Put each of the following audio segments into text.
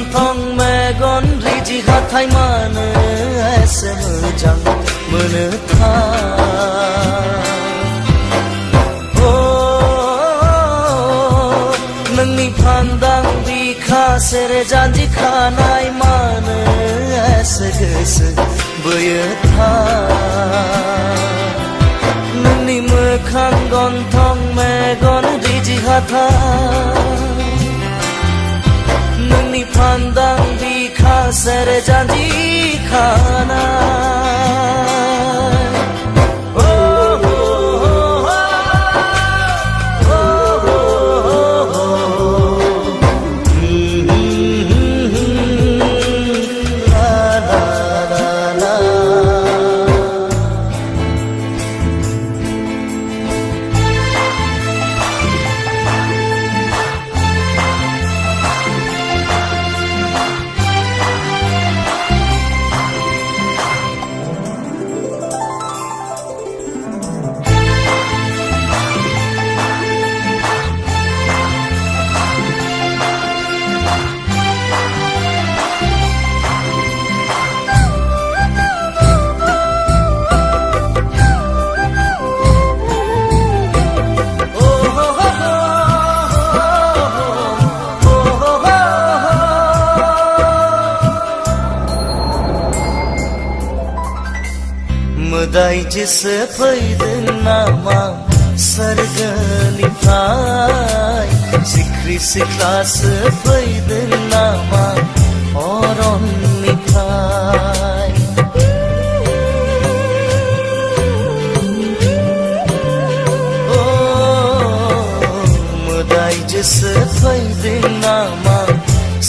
गन्थं मेगन रिजि हाथाय मानो एसे मोजां मोनोथाय नोंनि फान्दां बिखा सेरे जानजि खानाय मानो एसे गोसो बोयोथाय नोंनि मोखां गन्थं मेगन रिजि हाथाय नोंनि फान्दां बिखा सेरे जानजि खानाय मोदायजोसो फैदों नामा सोरगोनिफ्राय सिख्रि सिख्लासो फैदों नामा अरननिफ्राय मोदायजोसो फैदों नामा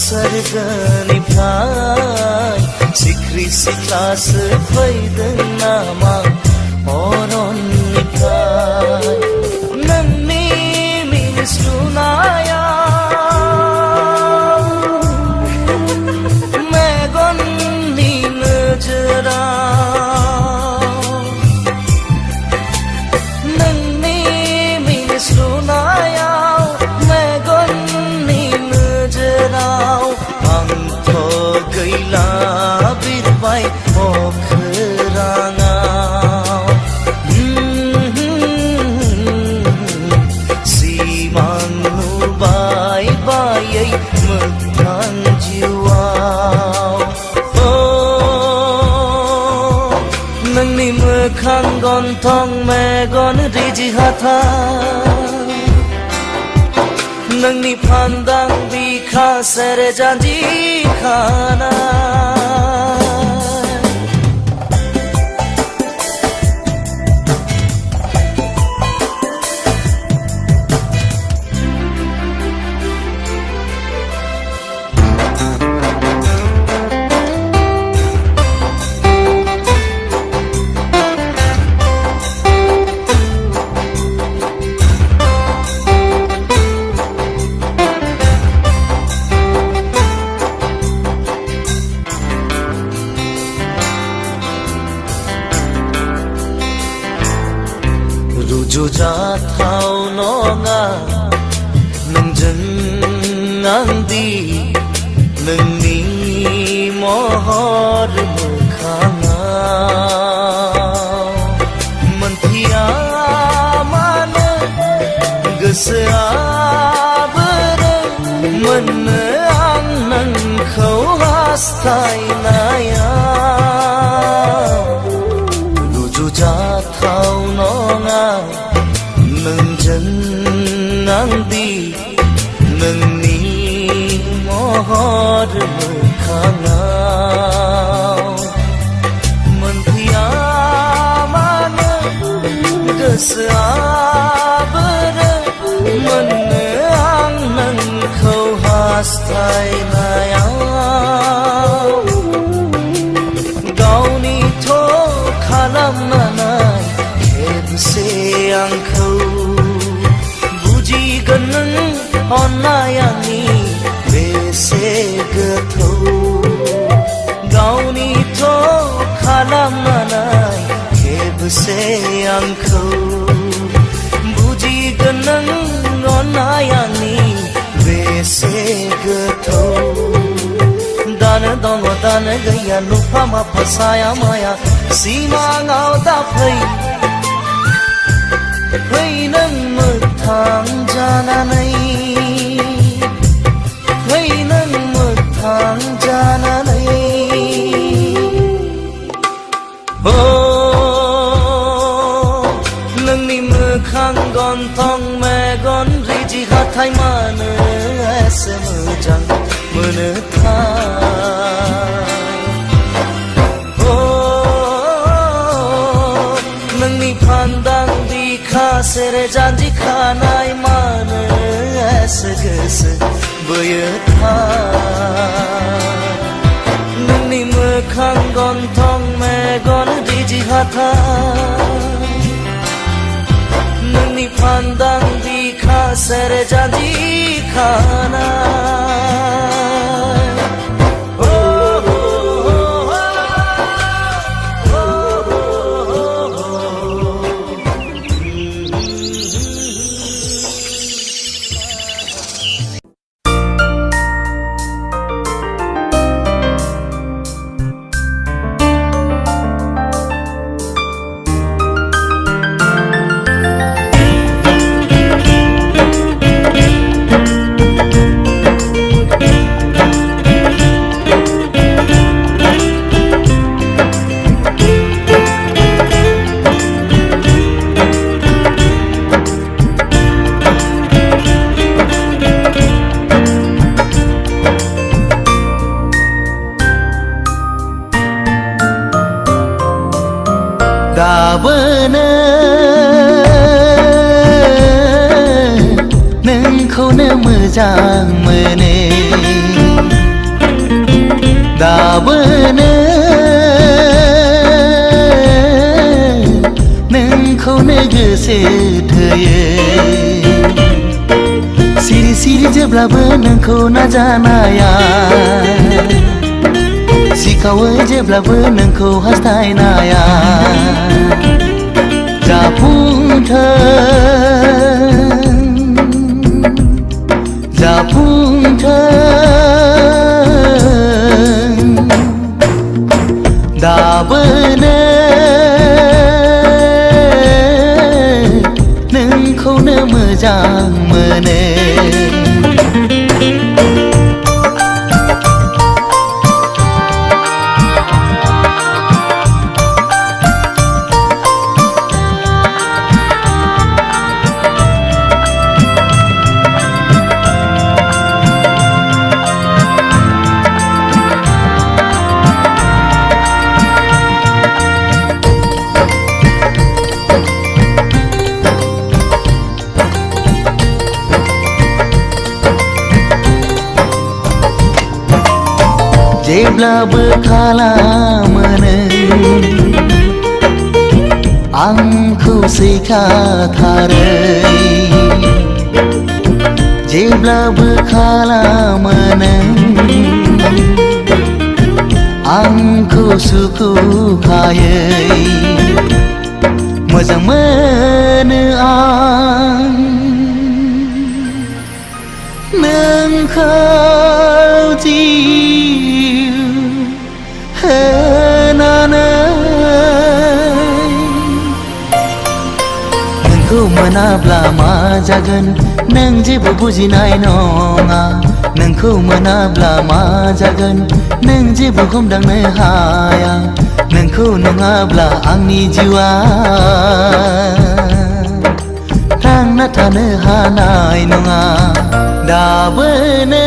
सोरगोनिफ्राय सिख्रि सिख्लासो फैदों नामा अरननिफ्राय नोंनि मिनिस्लुनायाव मेगननि नोजोराव नोंनि मिनिस्लुनायाव मेगननि नोजोराव आंथ' गैला बिरबाय अख्राङाव सिमां नुबाय बायै मोगथां जिउआव नोंनि मोखां गन्थं मेगन रिजि हाथाय नोंनि फान्दां बिखा सेरे जानजि खानाय रुजुजाथाव नङा नोंजों आंदि नोंनि महर मोखाङाव मोनथिया मानो गोसोआ बोरो मोननो आं नोंखौ हास्थायनायाव रुजुजाथाव नङा नोंजों आंदि नोंनि महर मोखाङाव मोनथिया मानो गोसोआ बोरो मोननो आं नोंखौ हास्थायनायाव गावनिथ' खालामनानै खेबसे आंखौ बुजिगोन नों अननाय आंनि बेसे गोथौ गावनिथ' खालामनानै खेबसे आंखौ बुजिगोन नों अननाय आंनि बेसे गोथौ सिमाङानो गैया नुफा माफा साया माया सिमाङाव दा फै नों मोगथां जानानै फै नों मोगथां जानानै नोंनि मोखां गन्थं मेगन रिजि हाथाय मानो एसे मोजां नोंनि फान्दां बिखा सेरे जानजि खानाय मानो एसे गोसो बोयो नोंनि मोखां गन्थं मेगन रिजि हाथाय नोंनि फान्दां बिखा सेरे जानजि खानाय दाबोनो नोंखौनो मोजां मोनो दाबोनो नोंखौनो गोसो थोयो सिरि सिरि जेब्लाबो नोंखौ नाजानाया सिखावो जेब्लाबो नोंखौ हास्थायनाया जाफुंथों दाबोनो नोंखौनो मोजां मोनो जेब्लाबो खालामो नों आंखौ सैखाथारै जेब्लाबो खालामो नों आंखौ सुखुखायै मोजां मोनो आं नोंखौ नोंखौ मोनाब्ला मा जागोन नों जेबो बुजिनाय नङा नोंखौ मोनाब्ला मा जागोन नों जेबो हमदांनो हाया नोंखौ नङाब्ला आंनि जिउआ थांना थानो हानाय नङा दाबोनो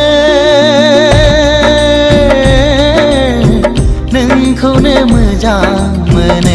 नोंखौनो मोजां मोनो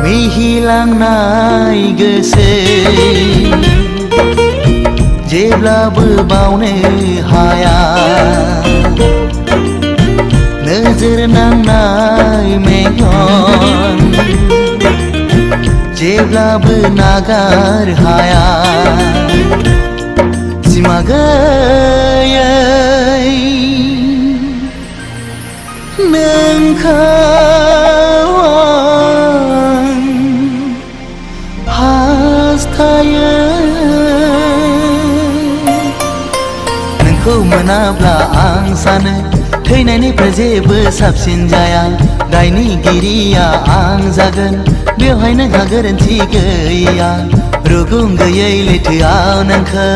मिहिलांनाय गोसो जेब्लाबो बावनो हाया नोजोर नांनाय जेब्लाबो नागार हाया सिमा गैयै नोंखौ आं हास्थायो नोंखौ मोनाब्ला आं सानो थैनायनिफ्राय जेबो साबसिन जाया दायनिगिरिया आं जागोन बेवहाय नोंहा गोरोन्थि गैया रुगुं गैयै लैथोआव नोंखौ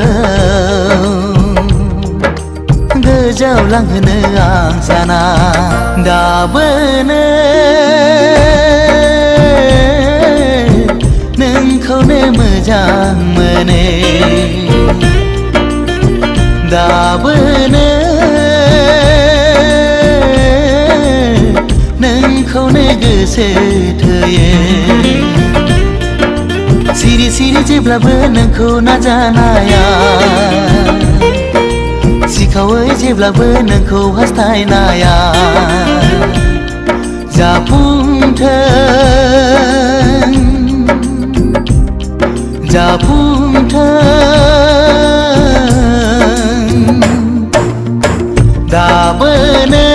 गोजाव लांहोनो आं साना दाबोनो नोंखौनो मोजां मोनो दाबोनो नोंखौनो गोसो थोयो सिरि सिरि जेब्लाबो नोंखौ नाजानाया सिखावै जेब्लाबो नोंखौ हास्थायनाया जाफुंथों दाबोनो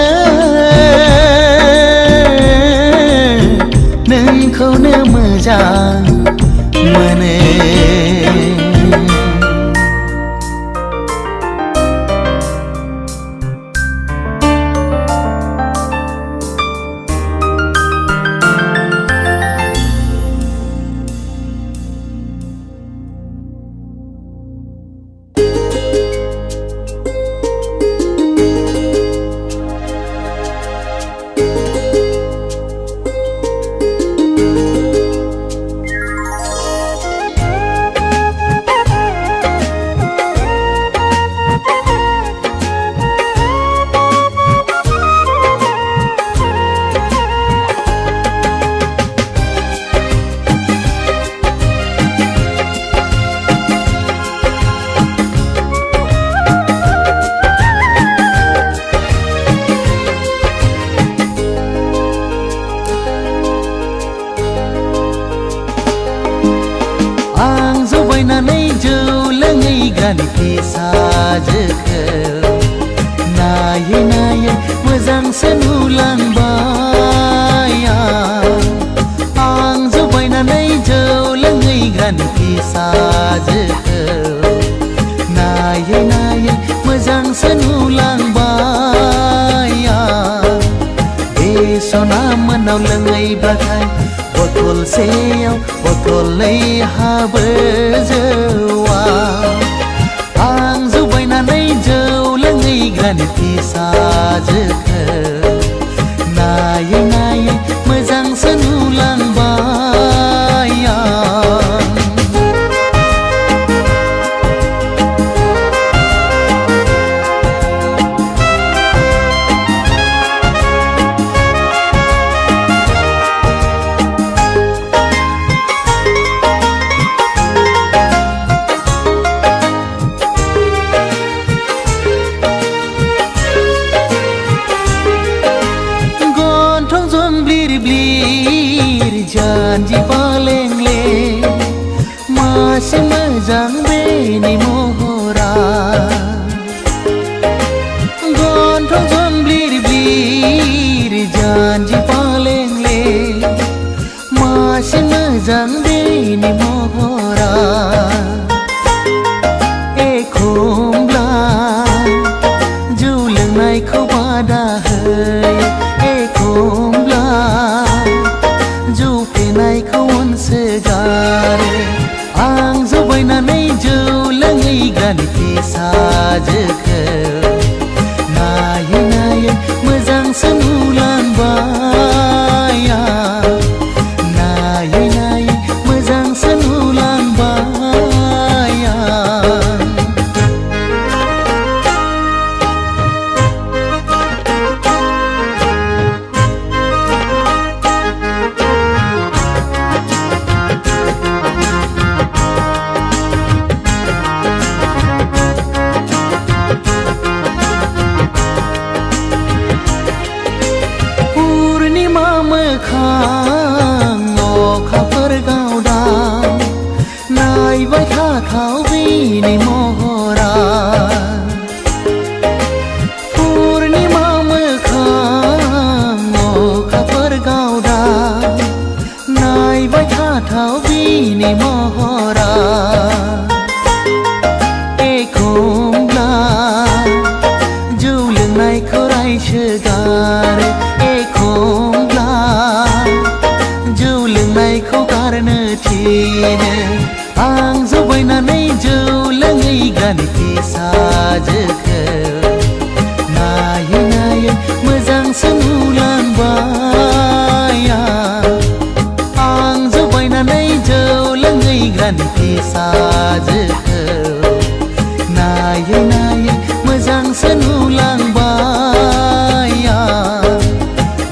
नोंखौनो मोजां मोनो जौ लोङै गानखि साजोखौ नायै नायै मोजांसो नुलांबाय आं जौ बायनानै जौ लोङै गानखि साजोखौ नायै नायै मोजांसो नुलांबाय बे सना मोनाव लोङैब्लाथाय बथलसेयाव बथलनै हाबो जौआ आं जौ बायनानै जौ लोङै गानखि साजोखौ नायै नायै मोजांसो नुलांबाय जानजि पालेंले मासे मोजां बेनि महरा गन्थं जंब्लिर ब्लिर जानजि पालेंले मासे मोजां बेनि महरा एखमब्ला जौ लोंनायखौ बादा होयो एखमब्ला जौ फेनायखौ अनसोगारो आं जौ बायनानै जौ लोङै गानखि साजोखौ नायै नायै मोजांसो नुलांबाय नायै नायै मोजांसो नुलांबाय मोखां अखाफोर गावदा थाथाव बिनि महरा पुर्णिमा मोखां अखाफोर गावदा नायबाय थाथाव बिनि महरा एखमब्ला जौ लोंनायखौ रायसोगारो एखमब्ला जौ लोंनायखौ गारनो थिनो आं जौ बायनानै जौ लोंहैग्रानि फिसाजोखौ नायै नायै मोजांसो नुलांबाय आं जौ बायनानै जौ लोंहैग्रानि फिसाजोखौ नायै नायै मोजांसो नुलांबाय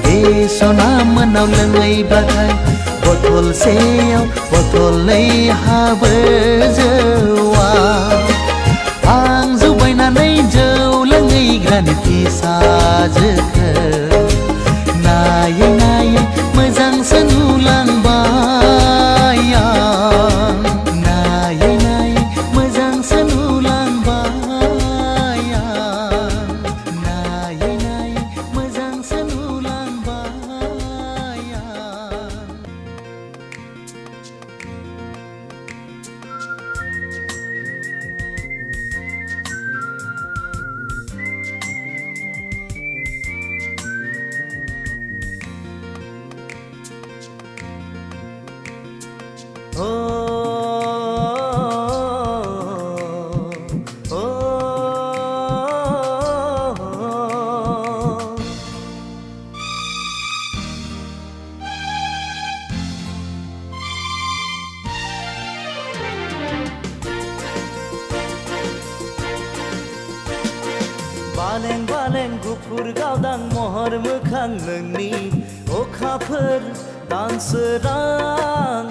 बे सना मोनाव लोंहैब्लाथाय बथलसेयाव बथलनै हाबो जौआ आं जौ बायनानै जौ लोंहैग्रानि फिसाजोखौ नायै नायै मोजांसो नुलांबाय नायै नायै मोजांसो नुलांबाय नायै नायै मोजांसो नुलांबाय बालें बालें गुफुर गावदां महर मोखां नोंनि अखाफोर दानसोरां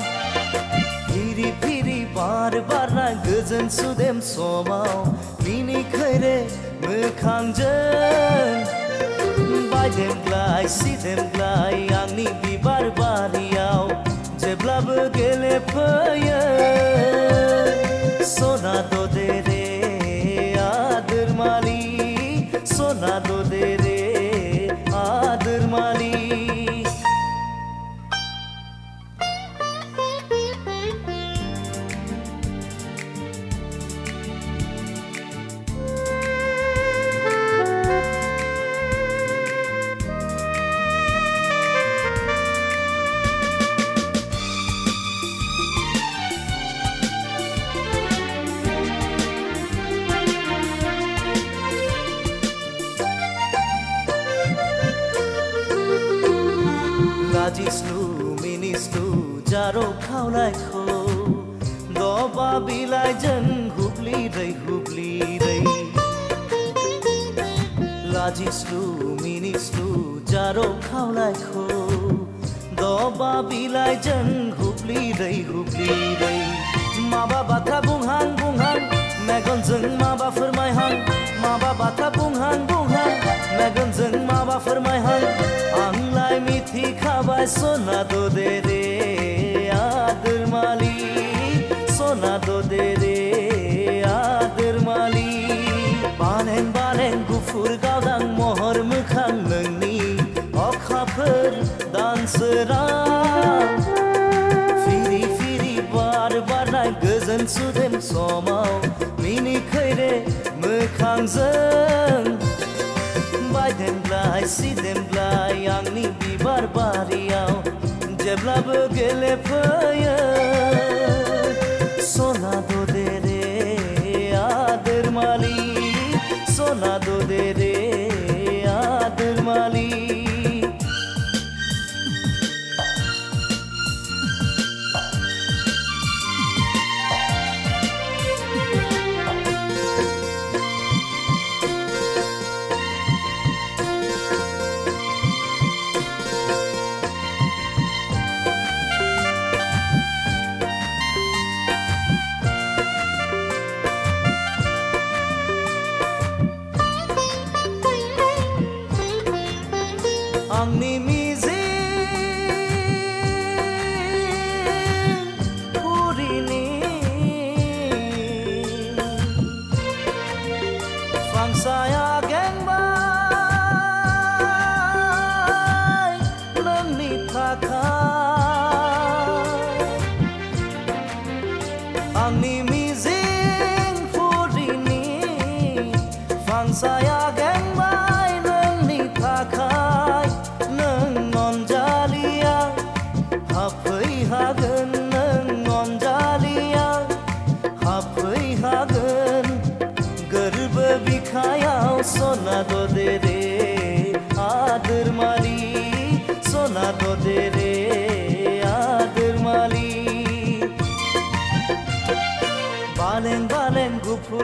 फिरि फिरि बार बारना गोजोन सुदेम समाव मिनिखैरे मोखांजों बायदेमग्लाय सिदेमग्लाय आंनि बिबार बारियाव जेब्लाबो गेलेफैयो सना दे रे आदोर मालि सोना दे रे आदर माली लाजिस्लु मिनिस्लु जारो खावलायखौ दबा बिलाइजों हुब्लिरै लाजिस्लु मिनिस्लु जारो खावलायखौ दबा बिलाइजों हुब्लिरै माबा बाथ्रा बुंहां मेगनजों माबा फोरमायहां माबा बाथ्रा बुंहां मेगनजों माबा फोरमायहां आंलाय मिथिखाबाय सना दे रे आदोर मालि सना दे रे आदोर मालि बालें बालें गुफुर गावदां महर मोखां नोंनि अखाफोर दानसोरां फिरि फिरि बार बारनाय गोजोन सुदेम समाव मिनिखैरे मोखांजों बायदेमग्लाय सिदेमग्लाय आंनि बिबार बारियाव जेब्लाबो गेलेफैयो सना दे रे आदोर मालि सना दे रे आदोर मालि आंनि मिजिं पुरिनि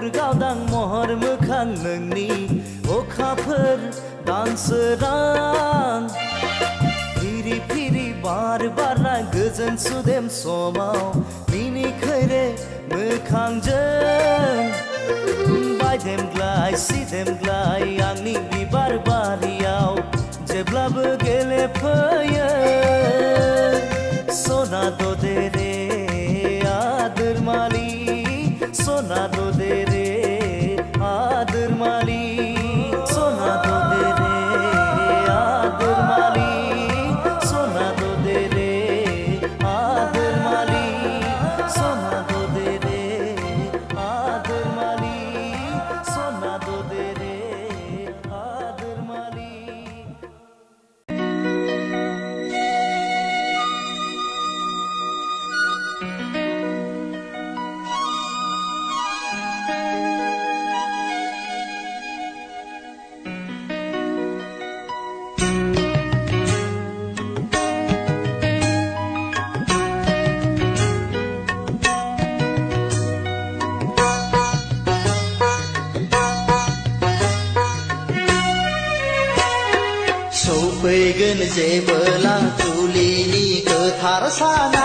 गुफुर गावदां महर मोखां नोंनि अखाफोर दानसोरां फिरि फिरि बार बारना गोजोन सुदेम समाव मिनिखैरे मोखांजों बायदेमग्लाय सिदेमग्लाय आंनि बिबार बारियाव जेब्लाबो गेलेफैयो सना दे रे आदोर मालि सना दे रे आदोर मालि सना दे रे आदोर मालि सना दे रे आदोर मालि सना दे रे आदोर मालि सना दे रे आदोर मालि सौफैगोन जेबोला जुलिनि गोथार साना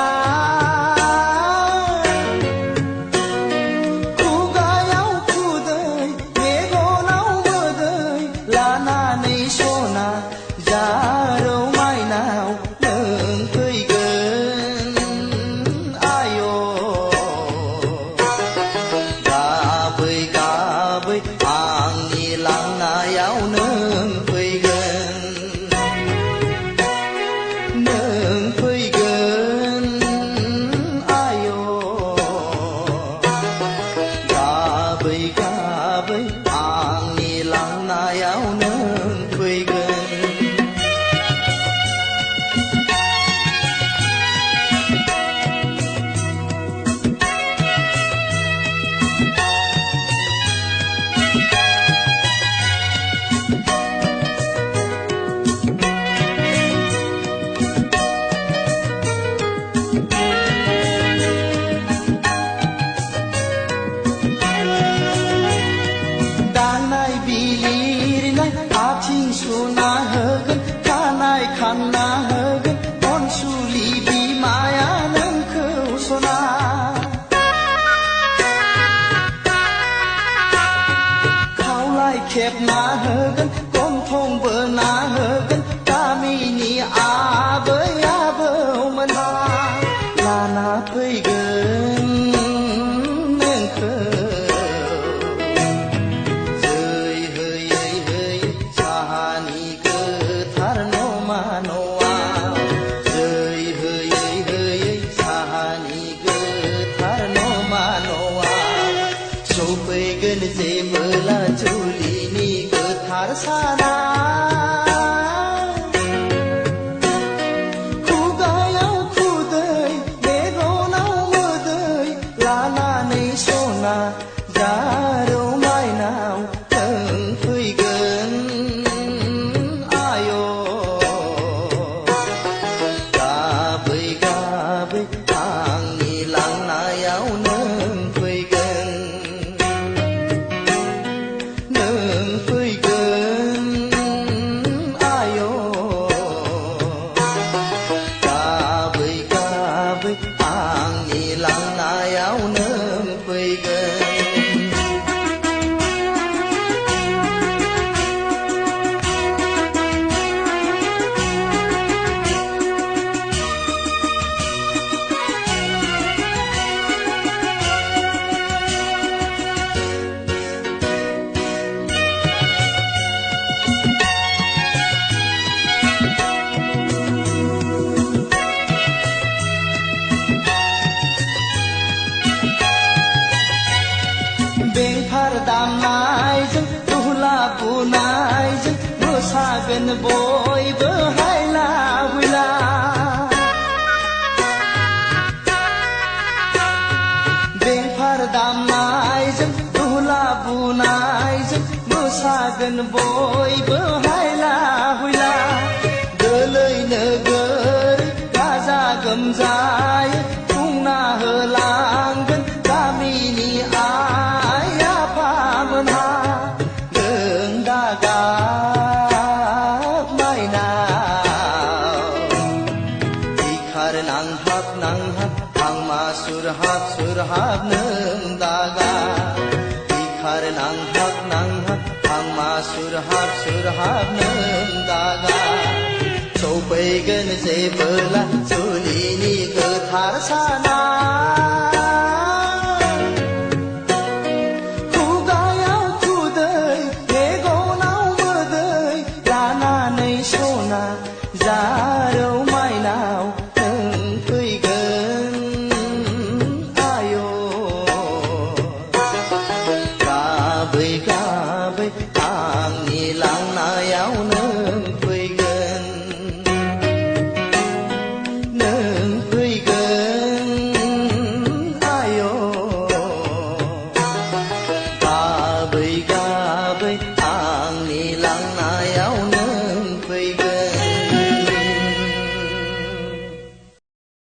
खुगायाव खुदै मेगनाव मोदै लानानै सना जारौ माइनाव नों फैगोन आय' गाबै गाबै आंनि लांनायाव नों खेबना होगोन गन्थं बोना होगोन गामिनि आबै आबौमोनहा लाना फैगोन नोंखौ जै होयै होयै साहानि गोथार नमा न'आव जै होयै होयै साहानि गोथार नमा न'आव सौफैगोन जेबोला जुलिनि गोथार साना खुगायाव खुदै मेगनाव मोदै लानानै सना जारौ माइनाव नों फैगोन आय' गाबै गाबै आंनि लांनायाव नों फैगोन आय' गाबै गाबै आंनि लांनायाव नों फैगोन बेंफार दामनायजों दुहला बुनायजों मोसागोन बयबो हायला हुइला बेंफार दामनायजों दुहला बुनायजों मोसागोन बयबो हायला हुइला गोलै नोगोर गाजा गोमजायै खुंना होलांगोन गामिनि आइ आफा फैगोन जेबोला जुलिनि गोथार साना खुगायाव खुदै मेगनाव मोदै लानानै सना जा